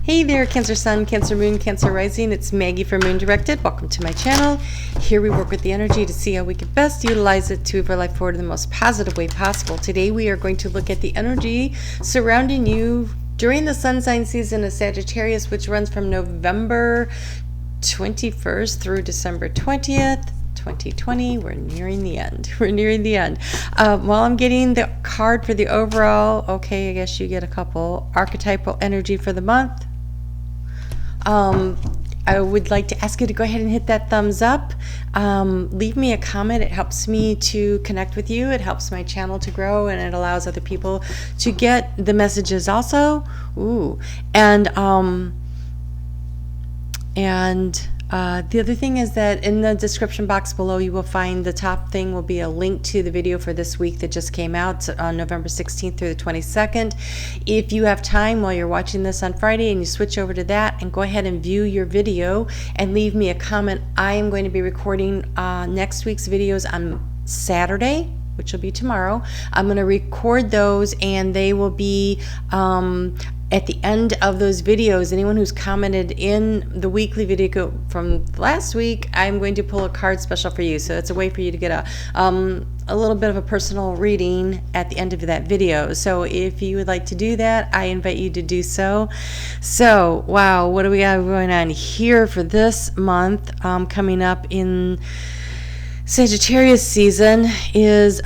Hey there, Cancer Sun, Cancer Moon, Cancer Rising. It's Maggie from Moon Directed. Welcome to my channel. Here we work with the energy to see how we can best utilize it to move our life forward in the most positive way possible. Today we are going to look at the energy surrounding you during the sun sign season of Sagittarius, which runs from November 21st through December 20th. 2020. We're nearing the end. While I'm getting the card for the overall, okay, I guess you get a couple archetypal energy for the month. I would like to ask you to go ahead and hit that thumbs up. Leave me a comment. It helps me to connect with you. It helps my channel to grow, and it allows other people to get the messages also. The other thing is that in the description box below, you will find the top thing will be a link to the video for this week that just came out on November 16th through the 22nd. If you have time while you're watching this on Friday and you switch over to that and go ahead and view your video and leave me a comment, I am going to be recording next week's videos on Saturday, which will be tomorrow. I'm going to record those, and they will be at the end of those videos. Anyone who's commented in the weekly video from last week, I'm going to pull a card special for you. So it's a way for you to get a little bit of a personal reading at the end of that video. So if you would like to do that, I invite you to do so. So, wow, what do we got going on here for this month? Coming up in Sagittarius season is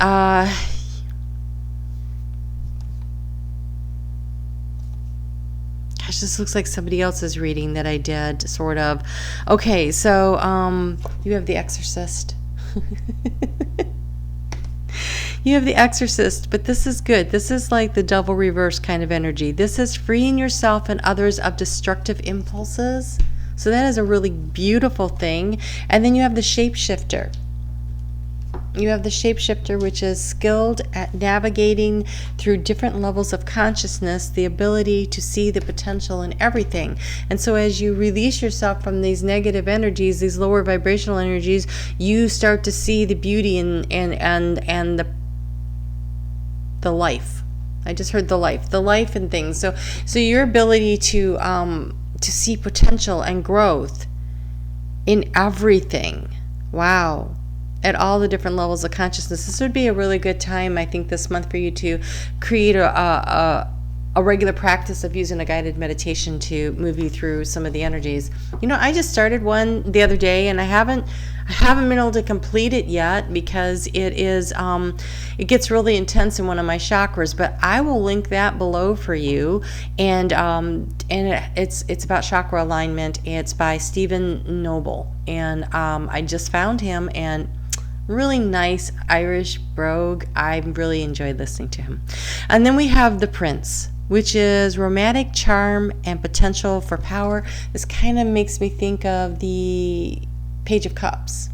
this looks like somebody else's reading that I did, sort of. Okay, so you have the Exorcist. You have the Exorcist, but this is good. This is like the double reverse kind of energy. This is freeing yourself and others of destructive impulses. So that is a really beautiful thing. And then you have the Shapeshifter. You have the Shapeshifter, which is skilled at navigating through different levels of consciousness, the ability to see the potential in everything. And so as you release yourself from these negative energies, these lower vibrational energies, you start to see the beauty and the life. I just heard the life in things. So your ability to see potential and growth in everything. Wow. At all the different levels of consciousness. This would be a really good time, I think, this month for you to create a regular practice of using a guided meditation to move you through some of the energies. You know, I just started one the other day, and I haven't been able to complete it yet because it gets really intense in one of my chakras. But I will link that below for you, and it's about chakra alignment. It's by Stephen Noble, and I just found him, and really nice Irish brogue. I really enjoyed listening to him. And then we have the Prince, which is romantic charm and potential for power. This kind of makes me think of the Page of Cups.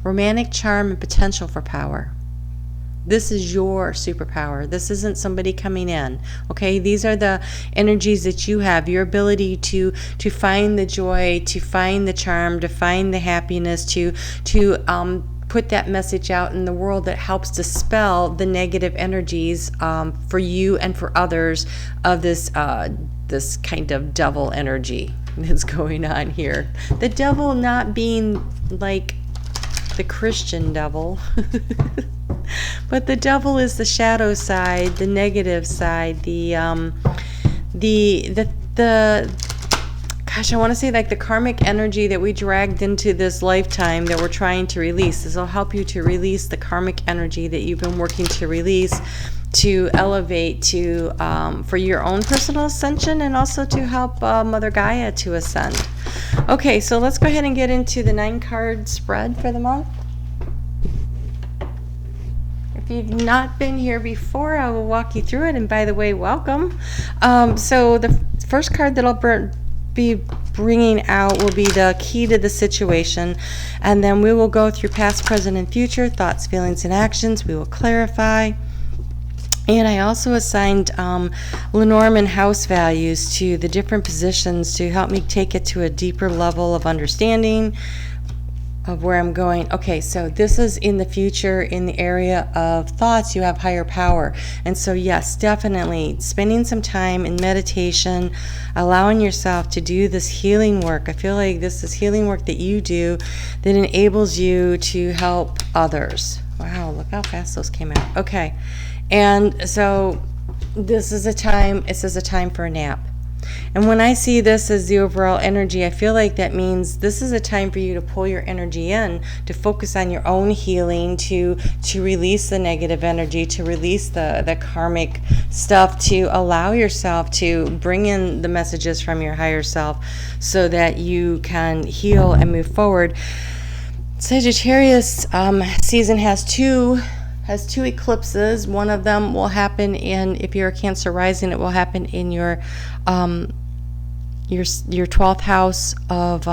Romantic charm and potential for power. This is your superpower. This isn't somebody coming in. Okay, these are the energies that you have. Your ability to find the joy, to find the charm, to find the happiness, to put that message out in the world that helps dispel the negative energies for you and for others of this kind of devil energy that's going on here. The devil not being like the Christian devil, but the devil is the shadow side, the negative side, gosh, I want to say like the karmic energy that we dragged into this lifetime that we're trying to release. This will help you to release the karmic energy that you've been working to release, to elevate to for your own personal ascension, and also to help Mother Gaia to ascend. Okay, so let's go ahead and get into the 9-card spread for the month. If you've not been here before, I will walk you through it. And by the way, welcome. So the first card that I'll be bringing out will be the key to the situation, and then we will go through past, present, and future, thoughts, feelings, and actions. We will clarify. And I also assigned Lenormand house values to the different positions to help me take it to a deeper level of understanding, of where I'm going. Okay, so this is in the future, in the area of thoughts, you have higher power. And so yes, definitely spending some time in meditation, allowing yourself to do this healing work. I feel like this is healing work that you do that enables you to help others. Wow, look how fast those came out. Okay, and so this is a time, it says a time for a nap. And when I see this as the overall energy, I feel like that means this is a time for you to pull your energy in, to focus on your own healing, to release the negative energy, to release the karmic stuff, to allow yourself to bring in the messages from your higher self so that you can heal and move forward. Sagittarius season has two eclipses. One of them will happen if you're a Cancer rising, it will happen in your 12th house of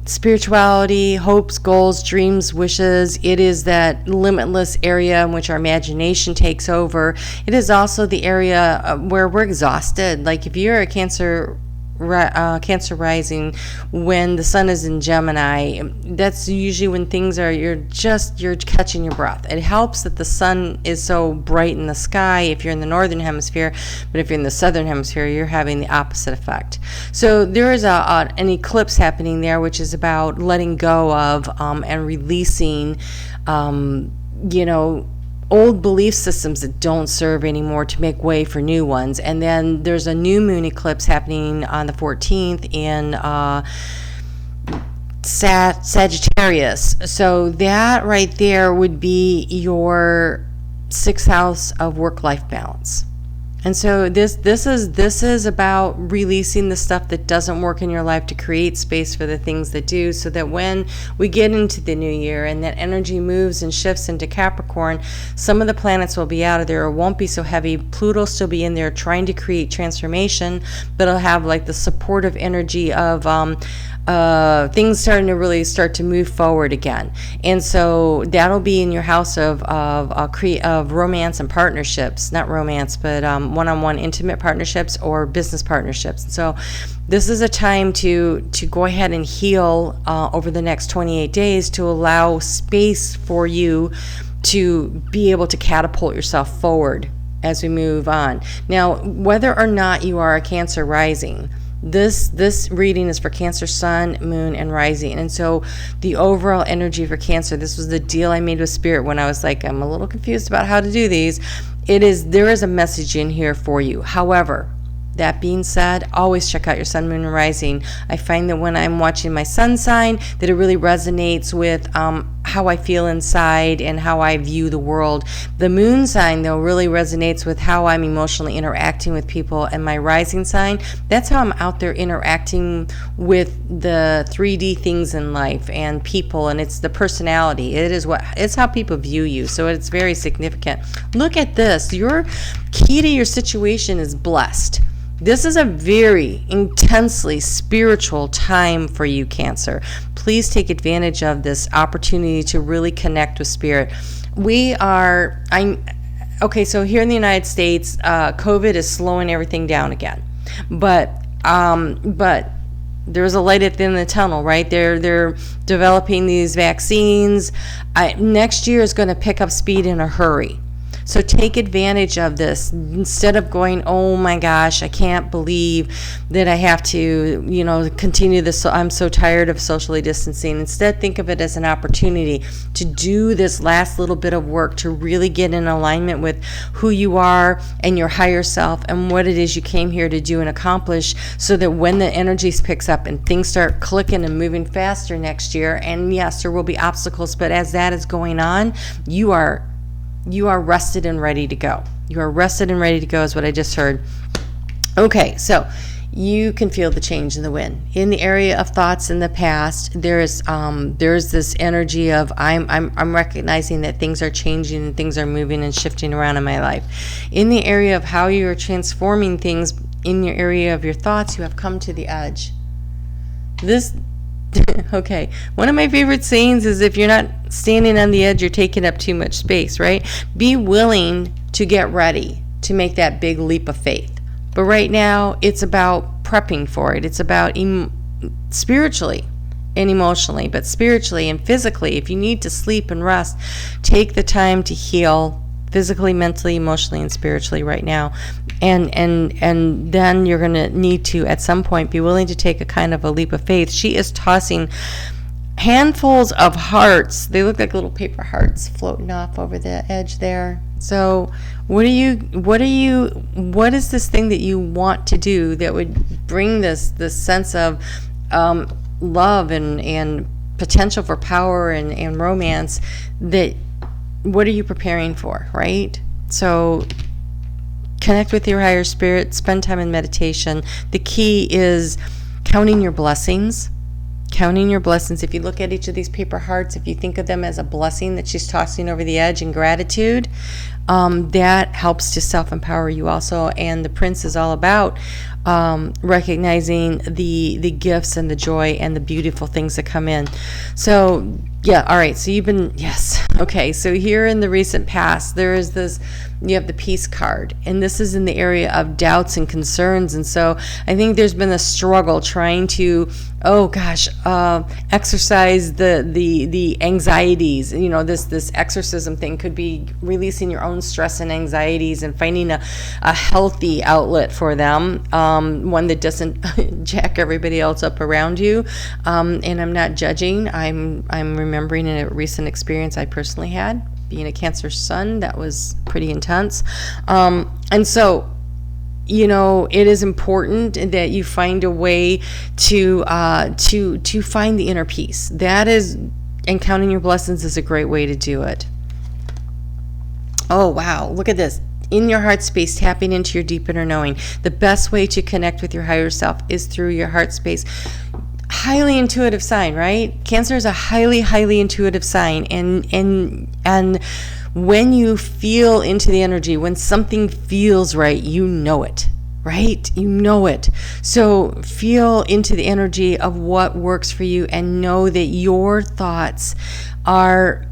spirituality, hopes, goals, dreams, wishes. It is that limitless area in which our imagination takes over. It is also the area where we're exhausted. Like if you're a Cancer rising, when the sun is in Gemini, that's usually when things are, you're catching your breath. It helps that the sun is so bright in the sky if you're in the northern hemisphere, but if you're in the southern hemisphere, you're having the opposite effect. So there is an eclipse happening there, which is about letting go of and releasing old belief systems that don't serve anymore to make way for new ones. And then there's a new moon eclipse happening on the 14th in Sagittarius. So that right there would be your 6th house of work-life balance. And so this is about releasing the stuff that doesn't work in your life to create space for the things that do, so that when we get into the new year and that energy moves and shifts into Capricorn, some of the planets will be out of there. It won't be so heavy. Pluto will still be in there trying to create transformation, but it'll have like the supportive energy of things starting to really start to move forward again. And so that'll be in your house of romance and partnerships, not romance, but one-on-one intimate partnerships or business partnerships. And so this is a time to go ahead and heal over the next 28 days to allow space for you to be able to catapult yourself forward as we move on. Now, whether or not you are a Cancer rising, this reading is for Cancer sun, moon, and rising. And so the overall energy for Cancer, this was the deal I made with Spirit when I was like, I'm a little confused about how to do these. There is a message in here for you. However, that being said, always check out your sun, moon, and rising. I find that when I'm watching my sun sign, that it really resonates with how I feel inside and how I view the world. The moon sign, though, really resonates with how I'm emotionally interacting with people. And my rising sign, that's how I'm out there interacting with the 3D things in life and people. And it's the personality. It's how people view you. So it's very significant. Look at this. Your key to your situation is blessed. This is a very intensely spiritual time for you, Cancer. Please take advantage of this opportunity to really connect with Spirit. So here in the United States, COVID is slowing everything down again. But there's a light at the end of the tunnel, right? They're developing these vaccines. Next year is going to pick up speed in a hurry. So take advantage of this instead of going, oh my gosh, I can't believe that I have to, continue this. I'm so tired of socially distancing. Instead, think of it as an opportunity to do this last little bit of work to really get in alignment with who you are and your higher self and what it is you came here to do and accomplish, so that when the energy picks up and things start clicking and moving faster next year, and yes, there will be obstacles, but as that is going on, you are rested and ready to go. You are rested and ready to go is what I just heard. Okay, so you can feel the change in the wind. In the area of thoughts in the past, there's this energy of I'm recognizing that things are changing and things are moving and shifting around in my life. In the area of how you are transforming things in your area of your thoughts, you have come to the edge. Okay, one of my favorite sayings is, if you're not standing on the edge, you're taking up too much space, right? Be willing to get ready to make that big leap of faith. But right now, it's about prepping for it. It's about spiritually. and emotionally, but spiritually and physically. If you need to sleep and rest, take the time to heal physically, mentally, emotionally, and spiritually right now. And then you're going to need to, at some point, be willing to take a kind of a leap of faith. She is tossing handfuls of hearts. They look like little paper hearts floating off over the edge there. So what is this thing that you want to do that would bring this sense of love and potential for power and romance? That what are you preparing for, right? So connect with your higher spirit, spend time in meditation. The key is counting your blessings. Counting your blessings. If you look at each of these paper hearts, if you think of them as a blessing that she's tossing over the edge in gratitude, that helps to self-empower you also. And the Prince is all about recognizing the gifts and the joy and the beautiful things that come in. So yeah, all right, so you've been, yes, okay, so here in the recent past, there is this, you have the Peace card, and this is in the area of doubts and concerns. And so I think there's been a struggle trying to, exercise the anxieties. You know, this exorcism thing could be releasing your own stress and anxieties and finding a healthy outlet for them, one that doesn't jack everybody else up around you. And I'm not judging. I'm remembering a recent experience I personally had, being a Cancer sun. That was pretty intense. And so, you know, it is important that you find a way to find the inner peace. That is, and counting your blessings is a great way to do it. Oh, wow. Look at this. In your heart space, tapping into your deep inner knowing. The best way to connect with your higher self is through your heart space. Highly intuitive sign, right? Cancer is a highly intuitive sign, and when you feel into the energy, when something feels right, you know it, right? You know it. So feel into the energy of what works for you, and know that your thoughts are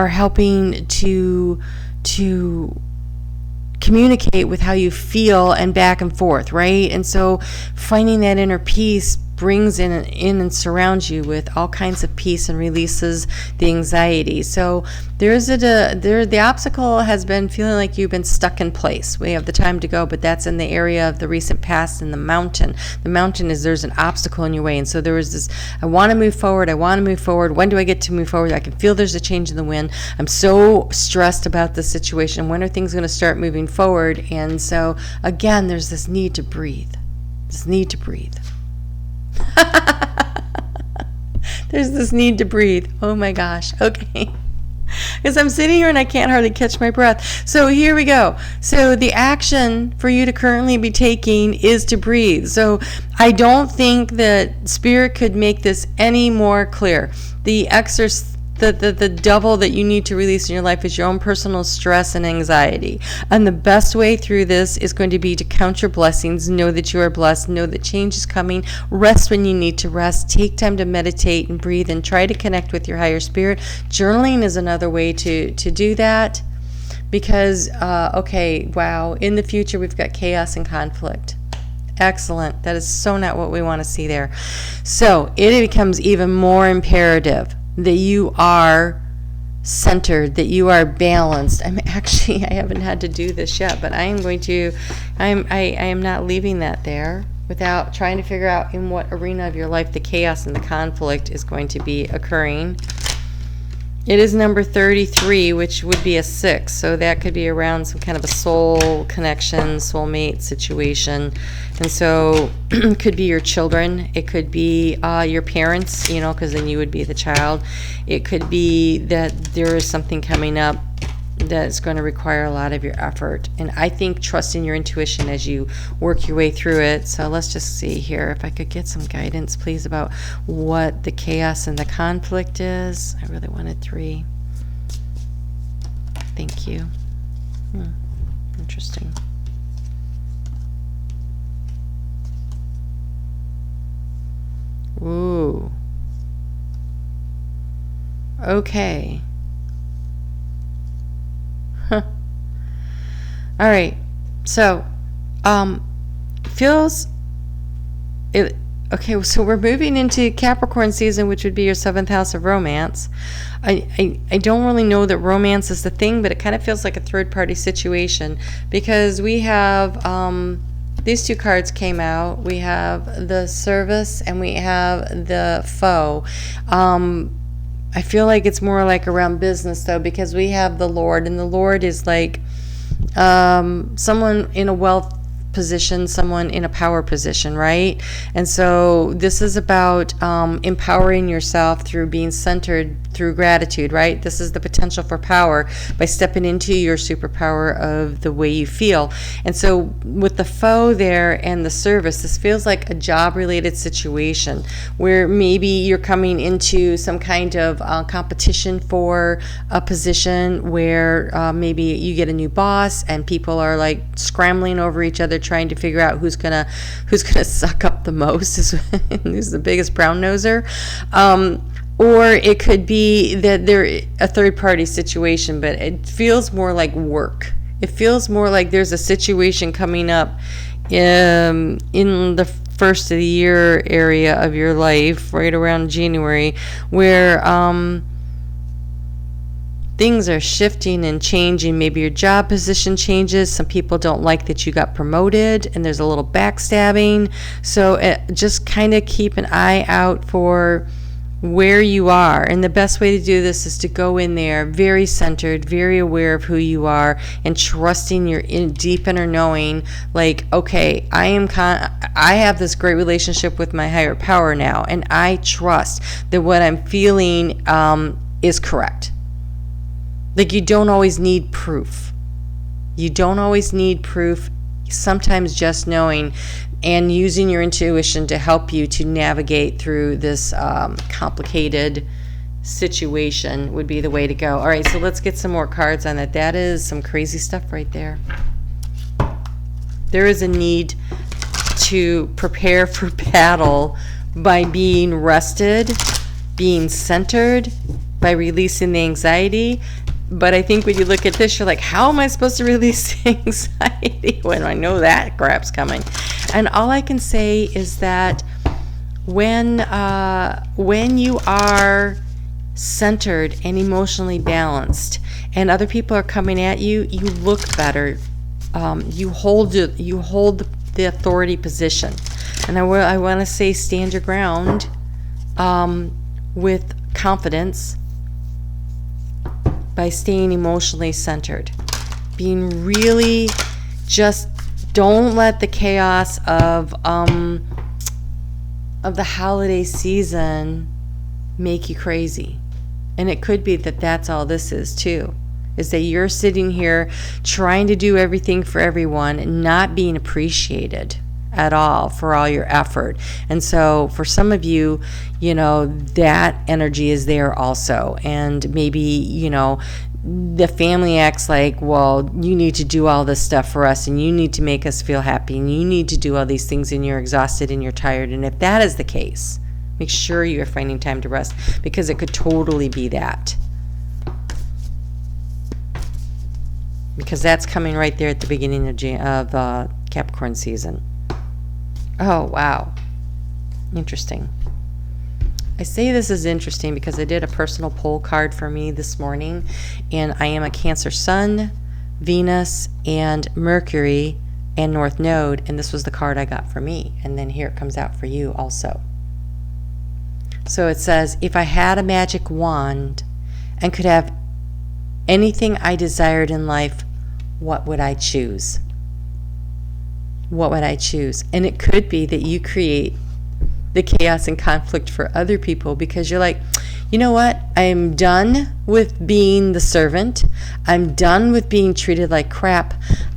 helping to communicate with how you feel and back and forth, right? And so finding that inner peace brings in and surrounds you with all kinds of peace and releases the anxiety. So the obstacle has been feeling like you've been stuck in place. We have the time to go, but that's in the area of the recent past and the mountain. The mountain is, there's an obstacle in your way. And so there was this, I want to move forward. When do I get to move forward? I can feel there's a change in the wind. I'm so stressed about the situation. When are things going to start moving forward? And so again, there's this need to breathe. There's this need to breathe. Oh my gosh. Okay. Because I'm sitting here and I can't hardly catch my breath. So here we go. So the action for you to currently be taking is to breathe. So I don't think that Spirit could make this any more clear. The devil that you need to release in your life is your own personal stress and anxiety. And the best way through this is going to be to count your blessings, know that you are blessed, know that change is coming, rest when you need to rest, take time to meditate and breathe and try to connect with your higher spirit. Journaling is another way to do that, because, in the future we've got chaos and conflict. Excellent. That is so not what we want to see there. So it becomes even more imperative that you are centered, that you are balanced. I haven't had to do this yet, but I am not leaving that there without trying to figure out in what arena of your life the chaos and the conflict is going to be occurring. It is number 33, which would be a 6, so that could be around some kind of a soul connection, soulmate situation. And so it could be your children, it could be your parents, because then you would be the child. It could be that there is something coming up that's going to require a lot of your effort. And I think trust in your intuition as you work your way through it. So let's just see here. If I could get some guidance, please, about what the chaos and the conflict is. I really wanted 3. Thank you. Interesting. Ooh. Okay. All right. So, feels it. Okay, so we're moving into Capricorn season, which would be your 7th house of romance. I don't really know that romance is the thing, but it kind of feels like a third party situation, because we have these two cards came out. We have the service and we have the foe. I feel like it's more like around business though, because we have the Lord, and the Lord is like someone in a wealth position, someone in a power position, right? And so this is about empowering yourself through being centered through gratitude, right? This is the potential for power by stepping into your superpower of the way you feel. And so with the foe there and the service, this feels like a job related situation where maybe you're coming into some kind of competition for a position where maybe you get a new boss and people are like scrambling over each other trying to figure out who's gonna suck up the most, who's the biggest brown noser. Or it could be that they're a third party situation, but it feels more like work. It feels more like there's a situation coming up in the first of the year area of your life, right around January, where things are shifting and changing. Maybe your job position changes. Some people don't like that you got promoted, and there's a little backstabbing. So just kind of keep an eye out for where you are. And the best way to do this is to go in there very centered, very aware of who you are, and trusting your deep inner knowing, like, okay, I have this great relationship with my higher power now, and I trust that what I'm feeling is correct. Like, you don't always need proof. You don't always need proof. Sometimes just knowing and using your intuition to help you to navigate through this complicated situation would be the way to go. All right, so let's get some more cards on that. That is some crazy stuff right there. There is a need to prepare for battle by being rested, being centered, by releasing the anxiety. But I think when you look at this, you're like, how am I supposed to release anxiety when I know that crap's coming? And all I can say is that when you are centered and emotionally balanced, and other people are coming at you, you look better. You hold the authority position. And I want to say, stand your ground with confidence, by staying emotionally centered, being really, just don't let the chaos of the holiday season make you crazy. And it could be that that's all this is too, is that you're sitting here trying to do everything for everyone and not being appreciated at all for all your effort. And so for some of you, that energy is there also. And maybe, the family acts like, well, you need to do all this stuff for us, and you need to make us feel happy, and you need to do all these things, and you're exhausted and you're tired. And if that is the case, make sure you're finding time to rest, because it could totally be that. Because that's coming right there at the beginning of Capricorn season. Oh, wow. Interesting. I say this is interesting because I did a personal poll card for me this morning, and I am a Cancer Sun, Venus, and Mercury, and North Node, and this was the card I got for me. And then here it comes out for you also. So it says, if I had a magic wand and could have anything I desired in life, what would I choose? What would I choose? And it could be that you create the chaos and conflict for other people, because you're like, you know what? I'm done with being the servant. I'm done with being treated like crap.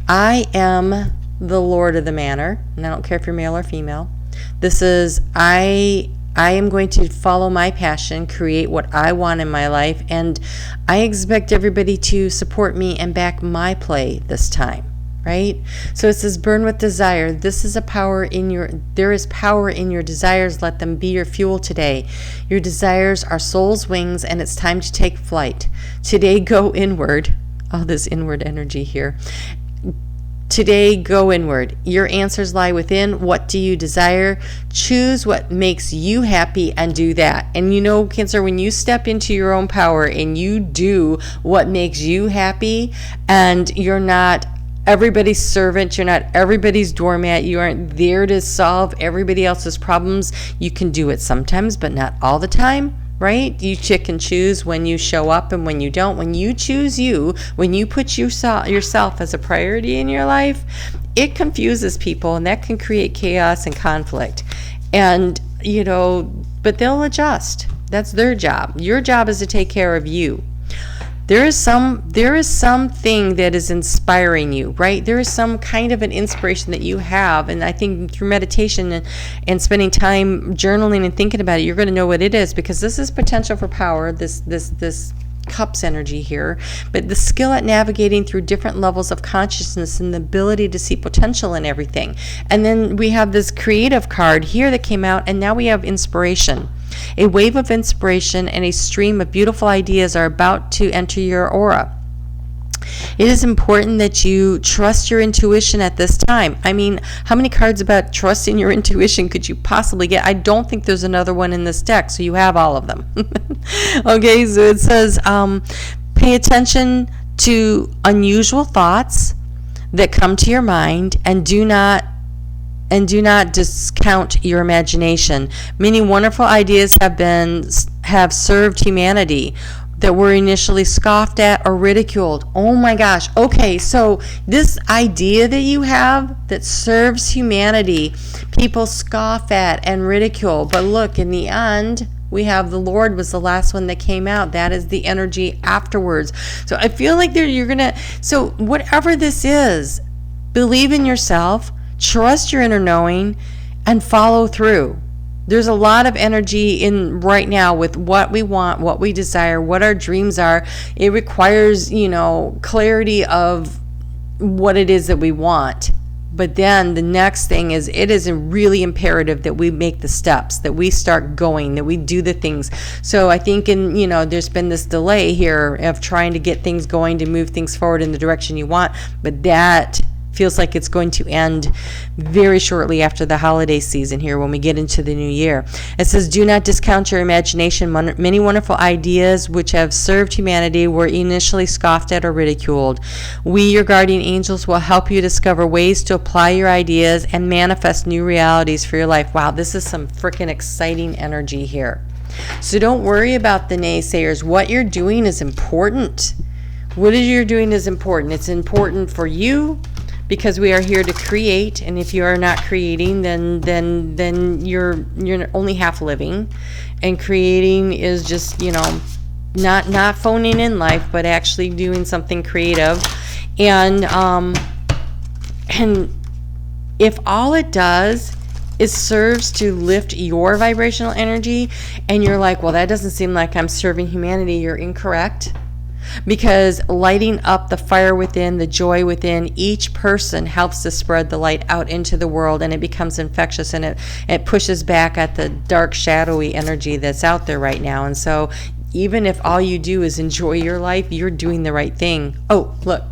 I am the Lord of the Manor, and I don't care if you're male or female. This is, I am going to follow my passion, create what I want in my life, and I expect everybody to support me and back my play this time. Right? So it says, burn with desire. This is there is power in your desires. Let them be your fuel today. Your desires are soul's wings, and it's time to take flight. Today, go inward. All this inward energy here. Today, go inward. Your answers lie within. What do you desire? Choose what makes you happy and do that. And you know, Cancer, when you step into your own power and you do what makes you happy, and you're not everybody's servant, you're not everybody's doormat, you aren't there to solve everybody else's problems. You can do it sometimes, but not all the time. Right? You pick and choose when you show up and when you don't. When you choose you, when you put yourself as a priority in your life, it confuses people, and that can create chaos and conflict. And, you know, but they'll adjust. That's their job. Your job is to take care of you. There is something that is inspiring you, right? There is some kind of an inspiration that you have, and I think through meditation and spending time journaling and thinking about it, you're going to know what it is, because this is potential for power, this cups energy here, but the skill at navigating through different levels of consciousness and the ability to see potential in everything. And then we have this creative card here that came out, and now we have inspiration. A wave of inspiration and a stream of beautiful ideas are about to enter your aura. It is important that you trust your intuition at this time. I mean, how many cards about trusting your intuition could you possibly get? I don't think there's another one in this deck, so you have all of them. Okay, so it says, pay attention to unusual thoughts that come to your mind, and do not discount your imagination. Many wonderful ideas have served humanity that were initially scoffed at or ridiculed. Oh my gosh. Okay, so this idea that you have that serves humanity, people scoff at and ridicule. But look, in the end, we have the Lord was the last one that came out. That is the energy afterwards. So I feel like so whatever this is, believe in yourself, trust your inner knowing, and follow through. There's a lot of energy in right now with what we want, what we desire, what our dreams are. It requires, clarity of what it is that we want. But then the next thing is, it is really imperative that we make the steps, that we start going, that we do the things. So I think there's been this delay here of trying to get things going, to move things forward in the direction you want. But that feels like it's going to end very shortly after the holiday season here, when we get into the new year. It says, do not discount your imagination. Many wonderful ideas which have served humanity were initially scoffed at or ridiculed. We, your guardian angels, will help you discover ways to apply your ideas and manifest new realities for your life. Wow, this is some freaking exciting energy here. So don't worry about the naysayers. What you're doing is important. What you're doing is important. It's important for you, because we are here to create, and if you are not creating, then you're only half living. And creating is just, not phoning in life, but actually doing something creative. And if all it does is serves to lift your vibrational energy, and you're like, well, that doesn't seem like I'm serving humanity, you're incorrect. Because lighting up the fire within, the joy within each person helps to spread the light out into the world, and it becomes infectious, and it pushes back at the dark, shadowy energy that's out there right now. And so even if all you do is enjoy your life, you're doing the right thing. Oh, look.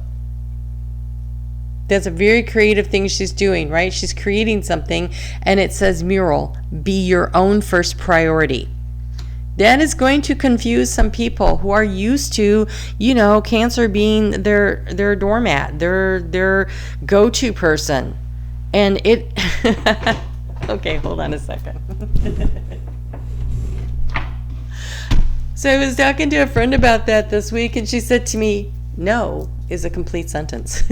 That's a very creative thing she's doing, right? She's creating something, and it says mural, be your own first priority. That is going to confuse some people who are used to, Cancer being their doormat, their go-to person. And it, okay, hold on a second. So I was talking to a friend about that this week, and she said to me, no is a complete sentence.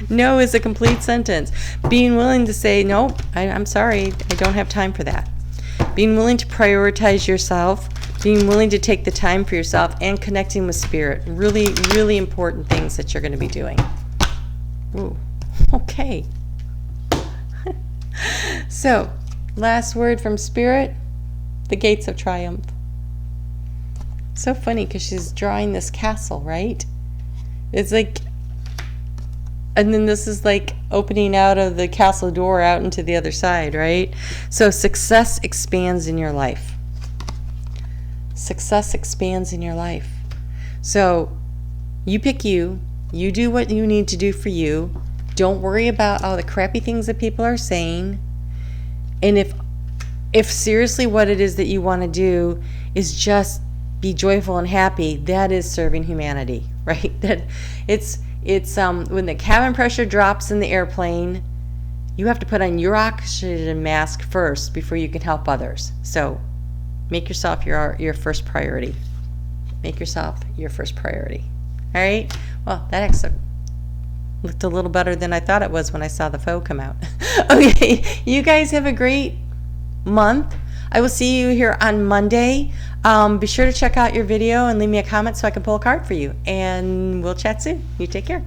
No is a complete sentence. Being willing to say, no, I'm sorry, I don't have time for that. Being willing to prioritize yourself, being willing to take the time for yourself, and connecting with spirit. Really, really important things that you're going to be doing. Ooh, okay. So, last word from spirit, the gates of triumph. So funny, because she's drawing this castle, right? It's like, and then this is like opening out of the castle door out into the other side, right? So success expands in your life. Success expands in your life. So you pick you, You do what you need to do for you. Don't worry about all the crappy things that people are saying. And if seriously what it is that you want to do is just be joyful and happy, that is serving humanity, right? That it's when the cabin pressure drops in the airplane, you have to put on your oxygen mask first before you can help others. So make yourself your first priority. Make yourself your first priority. All right? Well, that actually looked a little better than I thought it was when I saw the foe come out. Okay, you guys have a great month. I will see you here on Monday. Be sure to check out your video and leave me a comment so I can pull a card for you. And we'll chat soon. You take care.